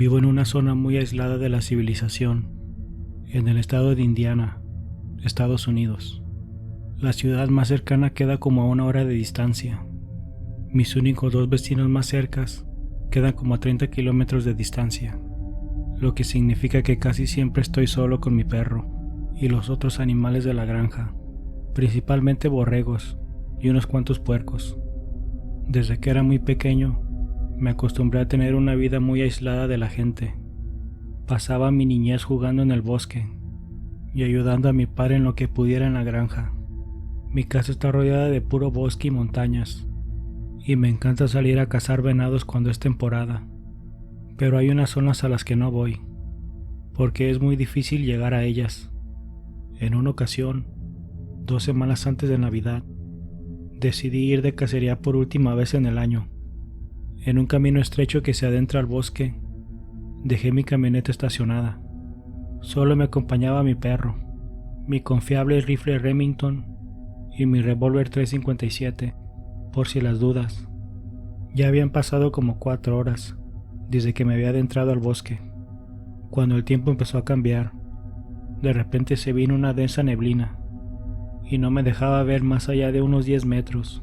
Vivo en una zona muy aislada de la civilización, en el estado de Indiana, Estados Unidos. La ciudad más cercana queda como a 1 hora de distancia. Mis únicos 2 vecinos más cercas quedan como a 30 kilómetros de distancia, lo que significa que casi siempre estoy solo con mi perro y los otros animales de la granja, principalmente borregos y unos cuantos puercos. Desde que era muy pequeño, me acostumbré a tener una vida muy aislada de la gente. Pasaba mi niñez jugando en el bosque y ayudando a mi padre en lo que pudiera en la granja. Mi casa está rodeada de puro bosque y montañas, y me encanta salir a cazar venados cuando es temporada. Pero hay unas zonas a las que no voy, porque es muy difícil llegar a ellas. En una ocasión, 2 semanas antes de Navidad, decidí ir de cacería por última vez en el año. En un camino estrecho que se adentra al bosque, dejé mi camioneta estacionada. Solo me acompañaba mi perro, mi confiable rifle Remington y mi revólver .357, por si las dudas. Ya habían pasado como 4 horas desde que me había adentrado al bosque, cuando el tiempo empezó a cambiar. De repente se vino una densa neblina y no me dejaba ver más allá de unos 10 metros.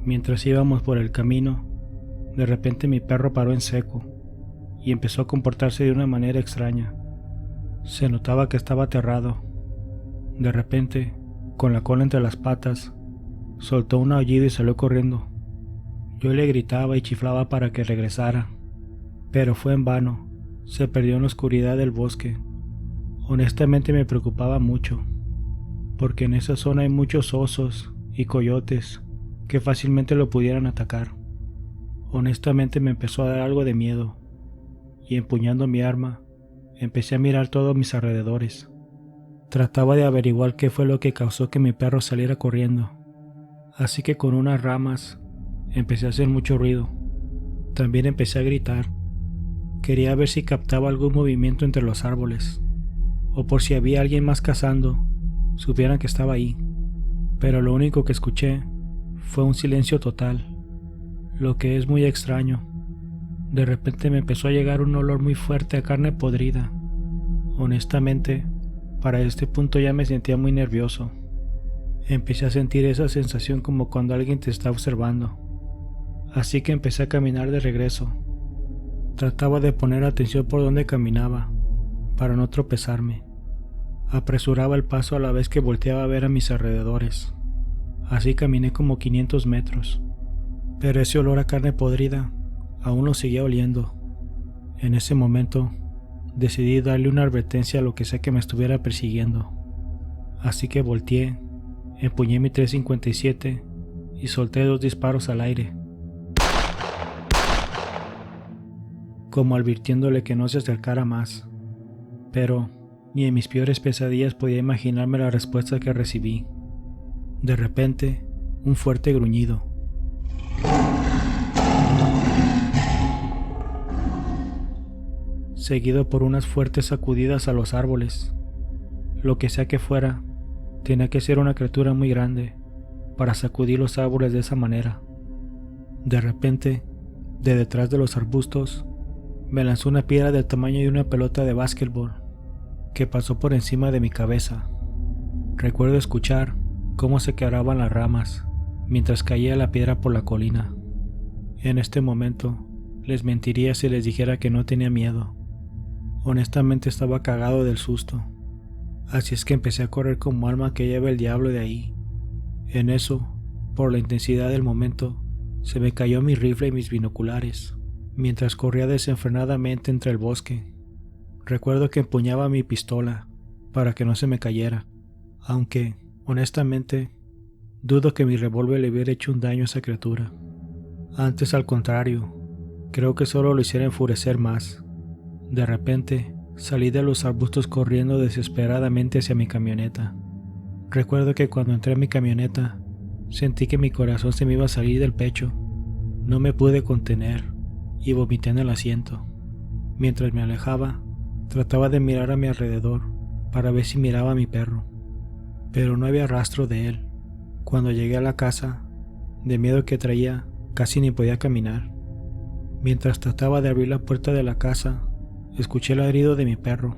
Mientras íbamos por el camino, de repente mi perro paró en seco y empezó a comportarse de una manera extraña. Se notaba que estaba aterrado. De repente, con la cola entre las patas, soltó un aullido y salió corriendo. Yo le gritaba y chiflaba para que regresara, pero fue en vano. Se perdió en la oscuridad del bosque. Honestamente me preocupaba mucho, porque en esa zona hay muchos osos y coyotes que fácilmente lo pudieran atacar. Honestamente me empezó a dar algo de miedo, y empuñando mi arma, empecé a mirar todos mis alrededores. Trataba de averiguar qué fue lo que causó que mi perro saliera corriendo, así que con unas ramas empecé a hacer mucho ruido. También empecé a gritar. Quería ver si captaba algún movimiento entre los árboles, o por si había alguien más cazando, supieran que estaba ahí. Pero lo único que escuché fue un silencio total, lo que es muy extraño. De repente me empezó a llegar un olor muy fuerte a carne podrida. Honestamente, para este punto ya me sentía muy nervioso. Empecé a sentir esa sensación como cuando alguien te está observando. Así que empecé a caminar de regreso. Trataba de poner atención por donde caminaba, para no tropezarme. Apresuraba el paso a la vez que volteaba a ver a mis alrededores. Así caminé como 500 metros. Pero ese olor a carne podrida aún lo seguía oliendo. En ese momento, decidí darle una advertencia a lo que sea que me estuviera persiguiendo. Así que volteé, empuñé mi .357 y solté 2 disparos al aire, como advirtiéndole que no se acercara más. Pero ni en mis peores pesadillas podía imaginarme la respuesta que recibí. De repente, un fuerte gruñido. Seguido por unas fuertes sacudidas a los árboles. Lo que sea que fuera, tenía que ser una criatura muy grande para sacudir los árboles de esa manera. De repente, de detrás de los arbustos, me lanzó una piedra del tamaño de una pelota de básquetbol, que pasó por encima de mi cabeza. Recuerdo escuchar cómo se quebraban las ramas mientras caía la piedra por la colina. En este momento, les mentiría si les dijera que no tenía miedo. Honestamente estaba cagado del susto. Así es que empecé a correr como alma que lleva el diablo de ahí. En eso, por la intensidad del momento, se me cayó mi rifle y mis binoculares, mientras corría desenfrenadamente entre el bosque. Recuerdo que empuñaba mi pistola para que no se me cayera, aunque, honestamente, dudo que mi revólver le hubiera hecho un daño a esa criatura. Antes, al contrario, creo que solo lo hiciera enfurecer más. De repente, salí de los arbustos corriendo desesperadamente hacia mi camioneta. Recuerdo que cuando entré a mi camioneta, sentí que mi corazón se me iba a salir del pecho. No me pude contener y vomité en el asiento. Mientras me alejaba, trataba de mirar a mi alrededor para ver si miraba a mi perro, pero no había rastro de él. Cuando llegué a la casa, de miedo que traía, casi ni podía caminar. Mientras trataba de abrir la puerta de la casa, escuché el ladrido de mi perro.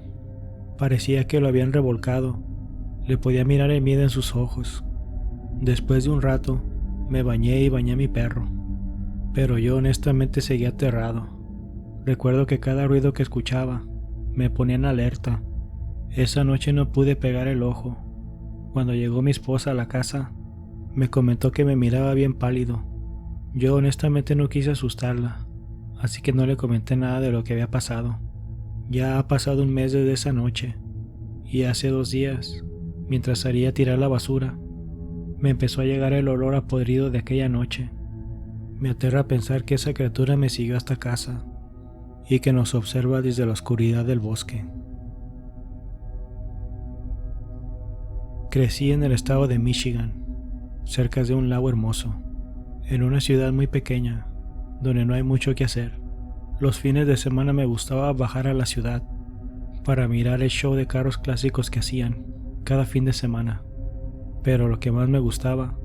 Parecía que lo habían revolcado. Le podía mirar el miedo en sus ojos. Después de un rato, me bañé y bañé a mi perro. Pero yo honestamente seguía aterrado. Recuerdo que cada ruido que escuchaba me ponía en alerta. Esa noche no pude pegar el ojo. Cuando llegó mi esposa a la casa, me comentó que me miraba bien pálido. Yo honestamente no quise asustarla, así que no le comenté nada de lo que había pasado. Ya ha pasado un mes desde esa noche, y hace 2 días, mientras salía a tirar la basura, me empezó a llegar el olor a podrido de aquella noche. Me aterra pensar que esa criatura me siguió hasta casa y que nos observa desde la oscuridad del bosque. Crecí en el estado de Michigan, cerca de un lago hermoso, en una ciudad muy pequeña, donde no hay mucho que hacer. Los fines de semana me gustaba bajar a la ciudad para mirar el show de carros clásicos que hacían cada fin de semana. Pero lo que más me gustaba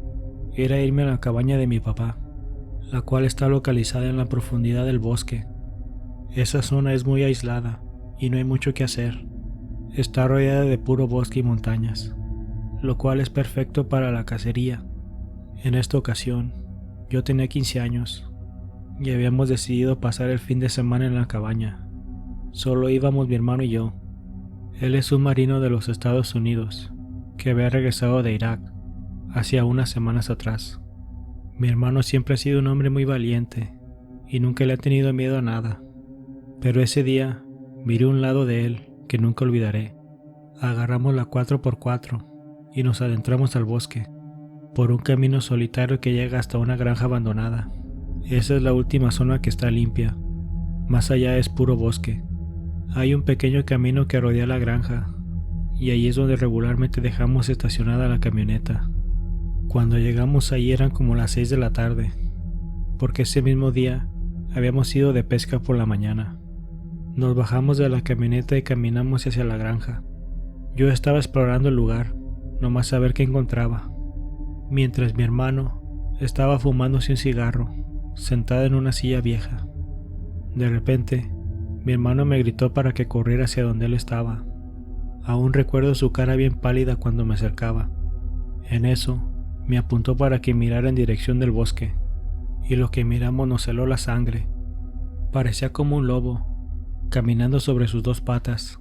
era irme a la cabaña de mi papá, la cual está localizada en la profundidad del bosque. Esa zona es muy aislada y no hay mucho que hacer. Está rodeada de puro bosque y montañas, lo cual es perfecto para la cacería. En esta ocasión, yo tenía 15 años y habíamos decidido pasar el fin de semana en la cabaña. Solo íbamos mi hermano y yo. Él es un marino de los Estados Unidos que había regresado de Irak hacía unas semanas atrás. Mi hermano siempre ha sido un hombre muy valiente y nunca le ha tenido miedo a nada. Pero ese día miré un lado de él que nunca olvidaré. Agarramos la 4x4 y nos adentramos al bosque, por un camino solitario que llega hasta una granja abandonada. Esa es la última zona que está limpia. Más allá es puro bosque. Hay un pequeño camino que rodea la granja, y ahí es donde regularmente dejamos estacionada la camioneta. Cuando llegamos ahí eran como las 6 de la tarde, porque ese mismo día habíamos ido de pesca por la mañana. Nos bajamos de la camioneta y caminamos hacia la granja. Yo estaba explorando el lugar, nomás a ver qué encontraba, mientras mi hermano estaba fumándose un cigarro, sentado en una silla vieja. De repente, mi hermano me gritó para que corriera hacia donde él estaba. Aún recuerdo su cara bien pálida cuando me acercaba. En eso, me apuntó para que mirara en dirección del bosque, y lo que miramos nos heló la sangre. Parecía como un lobo, caminando sobre sus 2 patas,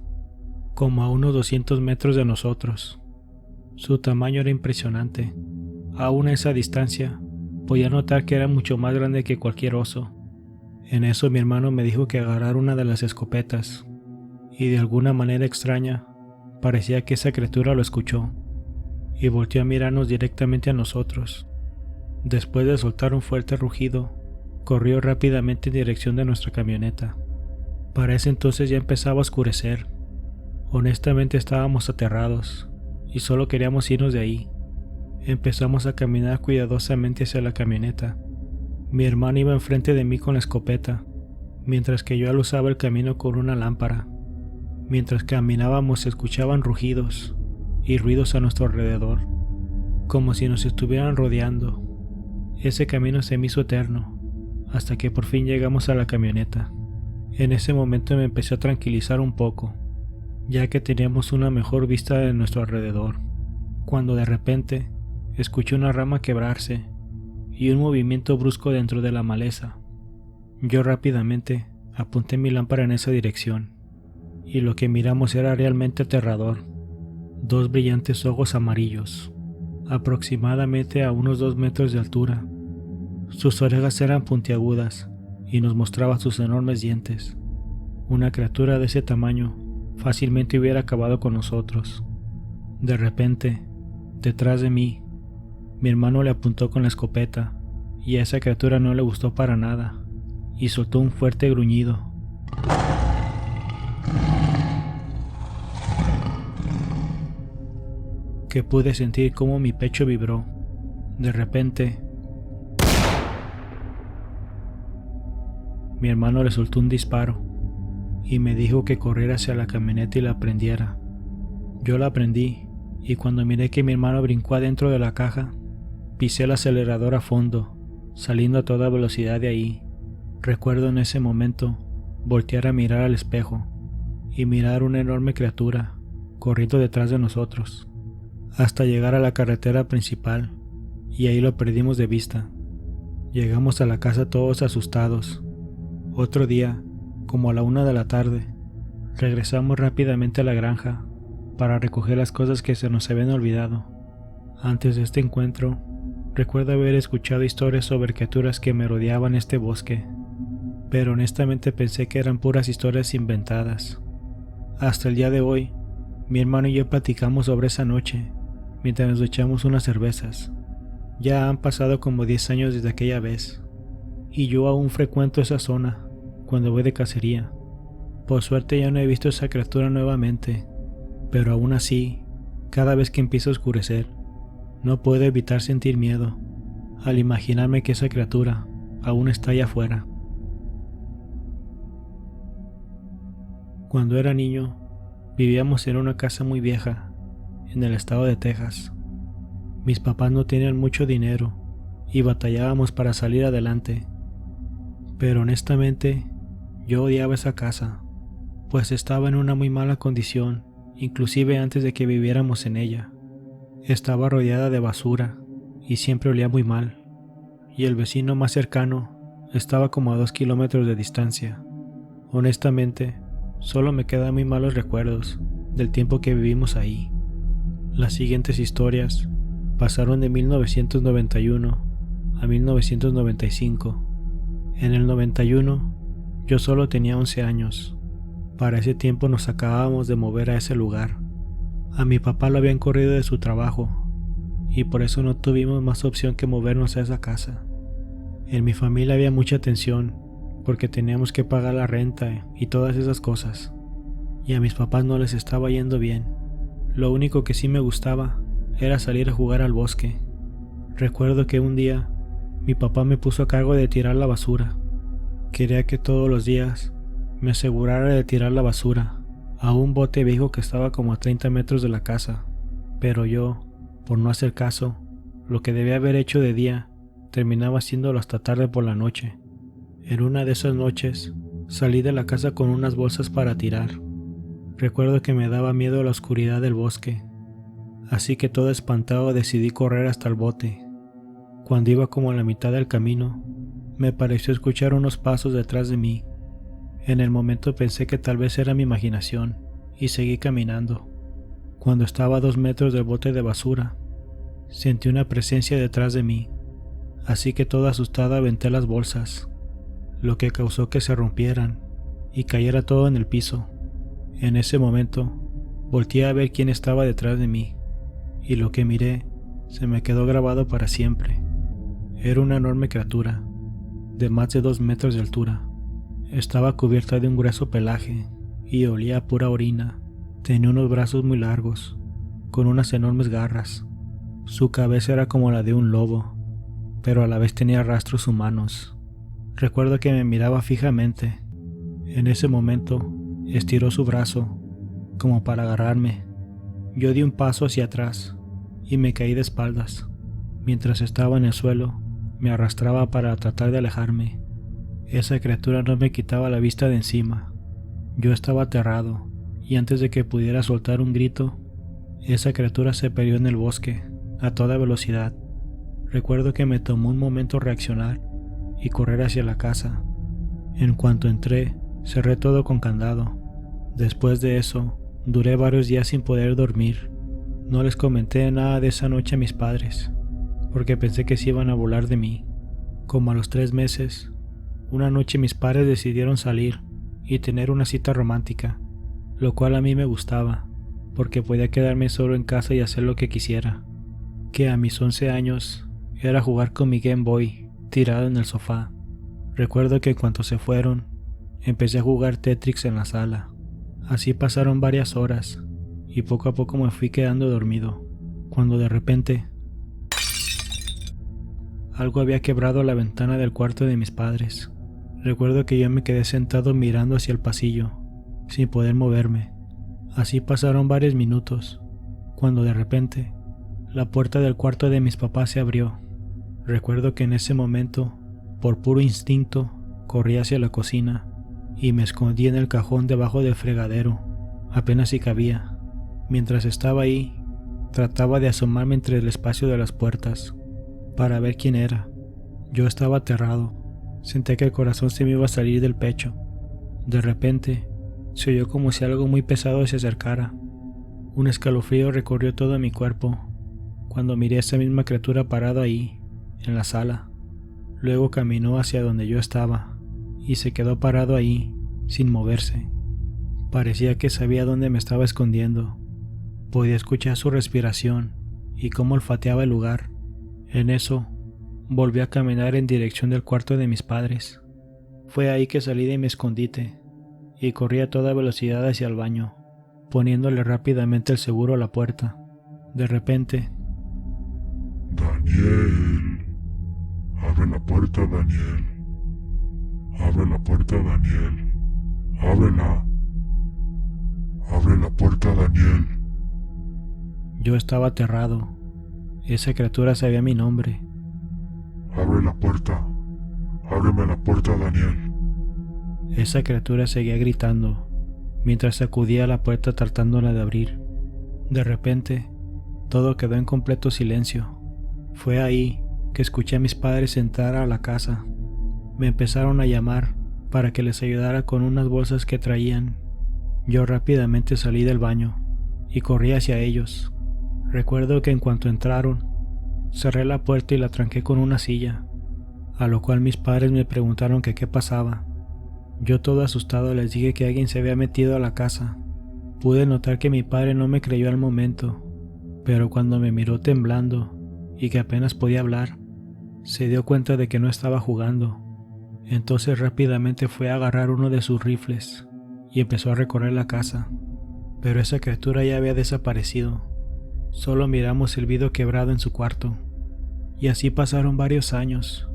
como a unos 200 metros de nosotros. Su tamaño era impresionante. Aún a esa distancia, podía notar que era mucho más grande que cualquier oso. En eso mi hermano me dijo que agarrara una de las escopetas, y de alguna manera extraña, parecía que esa criatura lo escuchó, y volteó a mirarnos directamente a nosotros. Después de soltar un fuerte rugido, corrió rápidamente en dirección de nuestra camioneta. Para ese entonces ya empezaba a oscurecer. Honestamente estábamos aterrados, y solo queríamos irnos de ahí. Empezamos a caminar cuidadosamente hacia la camioneta. Mi hermano iba enfrente de mí con la escopeta, mientras que yo aluzaba el camino con una lámpara. Mientras caminábamos se escuchaban rugidos y ruidos a nuestro alrededor, como si nos estuvieran rodeando. Ese camino se me hizo eterno, hasta que por fin llegamos a la camioneta. En ese momento me empecé a tranquilizar un poco, ya que teníamos una mejor vista de nuestro alrededor, cuando de repente escuché una rama quebrarse y un movimiento brusco dentro de la maleza. Yo rápidamente apunté mi lámpara en esa dirección, y lo que miramos era realmente aterrador. 2 brillantes ojos amarillos, aproximadamente a unos 2 metros de altura. Sus orejas eran puntiagudas y nos mostraba sus enormes dientes. Una criatura de ese tamaño fácilmente hubiera acabado con nosotros. De repente, detrás de mí, mi hermano le apuntó con la escopeta, y a esa criatura no le gustó para nada, y soltó un fuerte gruñido. Que pude sentir cómo mi pecho vibró. De repente, mi hermano le soltó un disparo y me dijo que corriera hacia la camioneta y la prendiera. Yo la prendí, y cuando miré que mi hermano brincó adentro de la caja, pisé el acelerador a fondo, saliendo a toda velocidad de ahí. Recuerdo en ese momento voltear a mirar al espejo y mirar una enorme criatura corriendo detrás de nosotros, hasta llegar a la carretera principal, y ahí lo perdimos de vista. Llegamos a la casa todos asustados. Otro día, como a la 1 de la tarde, regresamos rápidamente a la granja para recoger las cosas que se nos habían olvidado. Antes de este encuentro, recuerdo haber escuchado historias sobre criaturas que merodeaban este bosque, pero honestamente pensé que eran puras historias inventadas. Hasta el día de hoy, mi hermano y yo platicamos sobre esa noche mientras nos echamos unas cervezas. Ya han pasado como 10 años desde aquella vez, y yo aún frecuento esa zona cuando voy de cacería. Por suerte ya no he visto esa criatura nuevamente, pero aún así, cada vez que empieza a oscurecer, no puedo evitar sentir miedo al imaginarme que esa criatura aún está allá afuera. Cuando era niño, vivíamos en una casa muy vieja, en el estado de Texas. Mis papás no tenían mucho dinero y batallábamos para salir adelante. Pero honestamente, yo odiaba esa casa, pues estaba en una muy mala condición, inclusive antes de que viviéramos en ella. Estaba rodeada de basura y siempre olía muy mal, y el vecino más cercano estaba como a 2 kilómetros de distancia. Honestamente, solo me quedan muy malos recuerdos del tiempo que vivimos ahí. Las siguientes historias pasaron de 1991 a 1995. En el 91, yo solo tenía 11 años. Para ese tiempo nos acabábamos de mover a ese lugar. A mi papá lo habían corrido de su trabajo, y por eso no tuvimos más opción que movernos a esa casa. En mi familia había mucha tensión, porque teníamos que pagar la renta y todas esas cosas, y a mis papás no les estaba yendo bien. Lo único que sí me gustaba era salir a jugar al bosque. Recuerdo que un día mi papá me puso a cargo de tirar la basura. Quería que todos los días me asegurara de tirar la basura a un bote viejo que estaba como a 30 metros de la casa, pero yo, por no hacer caso, lo que debía haber hecho de día, terminaba haciéndolo hasta tarde por la noche. En una de esas noches, salí de la casa con unas bolsas para tirar. Recuerdo que me daba miedo la oscuridad del bosque, así que todo espantado decidí correr hasta el bote. Cuando iba como a la mitad del camino, me pareció escuchar unos pasos detrás de mí. En el momento pensé que tal vez era mi imaginación y seguí caminando. Cuando estaba a 2 metros del bote de basura, sentí una presencia detrás de mí, así que todo asustado aventé las bolsas, lo que causó que se rompieran y cayera todo en el piso. En ese momento, volteé a ver quién estaba detrás de mí, y lo que miré se me quedó grabado para siempre. Era una enorme criatura, de más de 2 metros de altura. Estaba cubierta de un grueso pelaje y olía a pura orina. Tenía unos brazos muy largos, con unas enormes garras. Su cabeza era como la de un lobo, pero a la vez tenía rastros humanos. Recuerdo que me miraba fijamente. En ese momento, estiró su brazo, como para agarrarme. Yo di un paso hacia atrás y me caí de espaldas. Mientras estaba en el suelo, me arrastraba para tratar de alejarme. Esa criatura no me quitaba la vista de encima. Yo estaba aterrado, y antes de que pudiera soltar un grito, esa criatura se perdió en el bosque, a toda velocidad. Recuerdo que me tomó un momento reaccionar y correr hacia la casa. En cuanto entré, cerré todo con candado. Después de eso, duré varios días sin poder dormir. No les comenté nada de esa noche a mis padres, porque pensé que se iban a burlar de mí. Como a los 3 meses, una noche mis padres decidieron salir y tener una cita romántica, lo cual a mí me gustaba, porque podía quedarme solo en casa y hacer lo que quisiera, que a mis 11 años era jugar con mi Game Boy tirado en el sofá. Recuerdo que en cuanto se fueron, empecé a jugar Tetris en la sala. Así pasaron varias horas, y poco a poco me fui quedando dormido, cuando de repente algo había quebrado la ventana del cuarto de mis padres. Recuerdo que yo me quedé sentado mirando hacia el pasillo, sin poder moverme. Así pasaron varios minutos, cuando de repente, la puerta del cuarto de mis papás se abrió. Recuerdo que en ese momento, por puro instinto, Corrí hacia la cocina y me escondí en el cajón debajo del fregadero, apenas si cabía. Mientras estaba ahí, trataba de asomarme entre el espacio de las puertas para ver quién era. Yo estaba aterrado. Senté que el corazón se me iba a salir del pecho. De repente, se oyó como si algo muy pesado se acercara. Un escalofrío recorrió todo mi cuerpo cuando miré a esa misma criatura parada ahí, en la sala. Luego caminó hacia donde yo estaba y se quedó parado ahí, sin moverse. Parecía que sabía dónde me estaba escondiendo. Podía escuchar su respiración y cómo olfateaba el lugar. En eso, volví a caminar en dirección del cuarto de mis padres. Fue ahí que salí de mi escondite y corrí a toda velocidad hacia el baño, poniéndole rápidamente el seguro a la puerta. De repente... Daniel. Abre la puerta, Daniel. Abre la puerta, Daniel. Ábrela. Abre la puerta, Daniel. Yo estaba aterrado. Esa criatura sabía mi nombre. Abre la puerta. Ábreme la puerta, Daniel. Esa criatura seguía gritando, mientras sacudía la puerta tratándola de abrir. De repente, todo quedó en completo silencio. Fue ahí que escuché a mis padres entrar a la casa. Me empezaron a llamar para que les ayudara con unas bolsas que traían. Yo rápidamente salí del baño y corrí hacia ellos. Recuerdo que en cuanto entraron, cerré la puerta y la tranqué con una silla, a lo cual mis padres me preguntaron que qué pasaba. Yo todo asustado les dije que alguien se había metido a la casa. Pude notar que mi padre no me creyó al momento, pero cuando me miró temblando y que apenas podía hablar, se dio cuenta de que no estaba jugando. Entonces rápidamente fue a agarrar uno de sus rifles y empezó a recorrer la casa. Pero esa criatura ya había desaparecido. Solo miramos el vidrio quebrado en su cuarto. Y así pasaron varios años.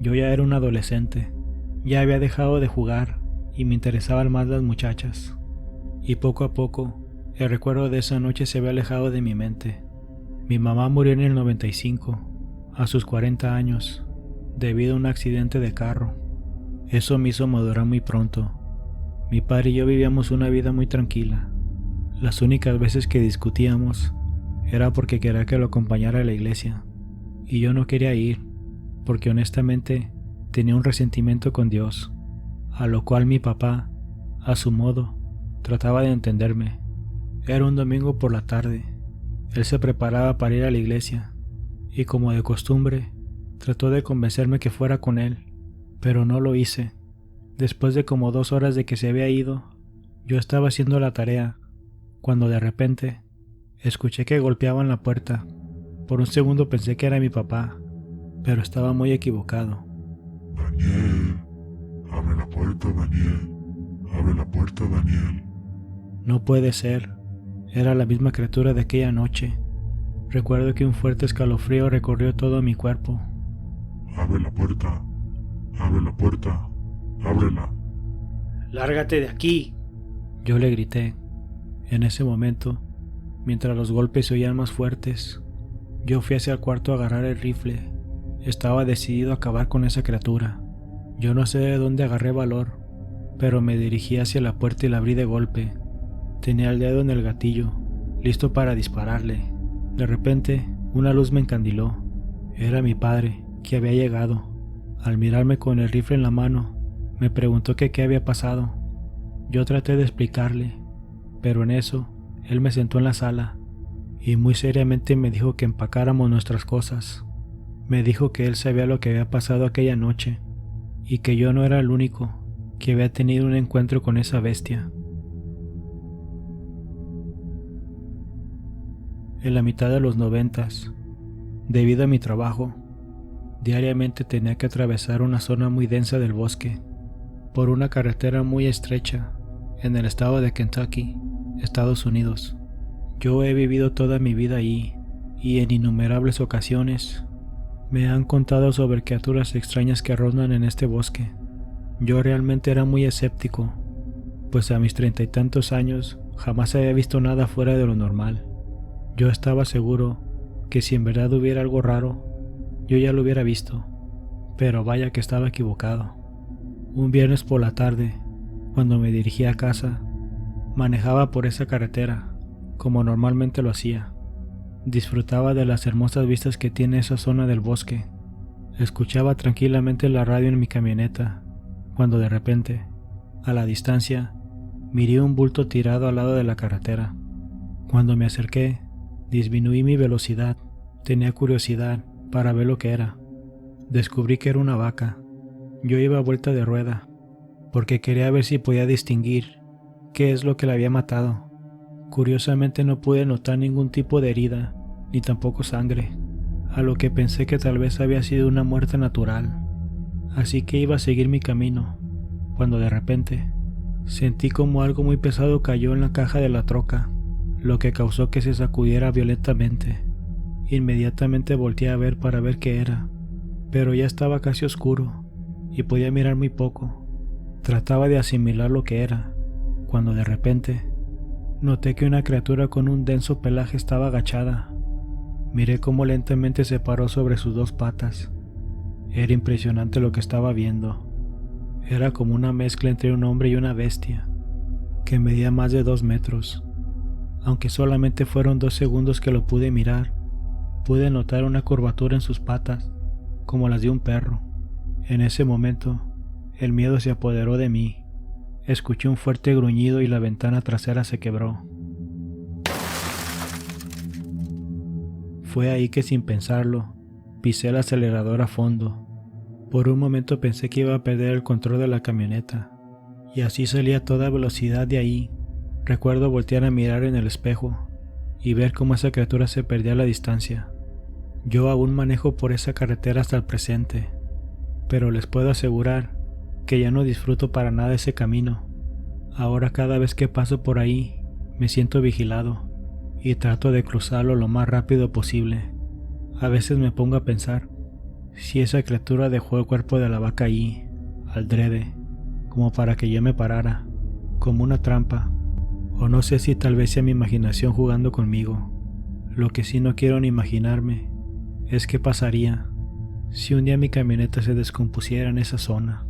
Yo ya era un adolescente. Ya había dejado de jugar y me interesaban más las muchachas. Y poco a poco, el recuerdo de esa noche se había alejado de mi mente. Mi mamá murió en el 95, a sus 40 años, debido a un accidente de carro. Eso me hizo madurar muy pronto. Mi padre y yo vivíamos una vida muy tranquila. Las únicas veces que discutíamos era porque quería que lo acompañara a la iglesia, y yo no quería ir, porque honestamente tenía un resentimiento con Dios, a lo cual mi papá, a su modo, trataba de entenderme. Era un domingo por la tarde. Él se preparaba para ir a la iglesia, y como de costumbre, trató de convencerme que fuera con él, pero no lo hice. Después de como 2 horas de que se había ido, yo estaba haciendo la tarea, cuando de repente escuché que golpeaban la puerta. Por un segundo pensé que era mi papá, pero estaba muy equivocado. Daniel. Abre la puerta, Daniel. Abre la puerta, Daniel. No puede ser. Era la misma criatura de aquella noche. Recuerdo que un fuerte escalofrío recorrió todo mi cuerpo. Abre la puerta. Abre la puerta. Ábrela. ¡Lárgate de aquí!, yo le grité. En ese momento, mientras los golpes se oían más fuertes, yo fui hacia el cuarto a agarrar el rifle. Estaba decidido a acabar con esa criatura. Yo no sé de dónde agarré valor, pero me dirigí hacia la puerta y la abrí de golpe. Tenía el dedo en el gatillo, listo para dispararle. De repente, una luz me encandiló. Era mi padre, que había llegado. Al mirarme con el rifle en la mano, me preguntó que qué había pasado. Yo traté de explicarle, pero en eso, él me sentó en la sala y muy seriamente me dijo que empacáramos nuestras cosas. Me dijo que él sabía lo que había pasado aquella noche y que yo no era el único que había tenido un encuentro con esa bestia. En la mitad de los 90s, debido a mi trabajo, diariamente tenía que atravesar una zona muy densa del bosque por una carretera muy estrecha en el estado de Kentucky, Estados Unidos. Yo he vivido toda mi vida ahí y en innumerables ocasiones me han contado sobre criaturas extrañas que rondan en este bosque. Yo realmente era muy escéptico, pues a mis 30 y tantos años jamás había visto nada fuera de lo normal. Yo estaba seguro que si en verdad hubiera algo raro, yo ya lo hubiera visto, pero vaya que estaba equivocado. Un viernes por la tarde, cuando me dirigía a casa, manejaba por esa carretera, como normalmente lo hacía. Disfrutaba de las hermosas vistas que tiene esa zona del bosque. Escuchaba tranquilamente la radio en mi camioneta, cuando de repente, a la distancia, miré un bulto tirado al lado de la carretera. Cuando me acerqué, disminuí mi velocidad. Tenía curiosidad para ver lo que era. Descubrí que era una vaca. Yo iba a vuelta de rueda, porque quería ver si podía distinguir qué es lo que la había matado. Curiosamente no pude notar ningún tipo de herida, ni tampoco sangre, a lo que pensé que tal vez había sido una muerte natural. Así que iba a seguir mi camino, cuando de repente sentí como algo muy pesado cayó en la caja de la troca, lo que causó que se sacudiera violentamente. Inmediatamente volteé a ver para ver qué era, pero ya estaba casi oscuro y podía mirar muy poco. Trataba de asimilar lo que era, cuando de repente noté que una criatura con un denso pelaje estaba agachada. Miré cómo lentamente se paró sobre sus dos patas. Era impresionante lo que estaba viendo. Era como una mezcla entre un hombre y una bestia, que medía más de 2 metros. Aunque solamente fueron 2 segundos que lo pude mirar, pude notar una curvatura en sus patas, como las de un perro. En ese momento, el miedo se apoderó de mí. Escuché un fuerte gruñido y la ventana trasera se quebró. Fue ahí que sin pensarlo, pisé el acelerador a fondo. Por un momento pensé que iba a perder el control de la camioneta, y así salí a toda velocidad de ahí. Recuerdo voltear a mirar en el espejo y ver cómo esa criatura se perdía a la distancia. Yo aún manejo por esa carretera hasta el presente, pero les puedo asegurar que ya no disfruto para nada ese camino. Ahora cada vez que paso por ahí me siento vigilado y trato de cruzarlo lo más rápido posible. A veces me pongo a pensar si esa criatura dejó el cuerpo de la vaca allí, al drede, como para que yo me parara, como una trampa, o no sé si tal vez sea mi imaginación jugando conmigo. Lo que sí no quiero ni imaginarme es qué pasaría si un día mi camioneta se descompusiera en esa zona.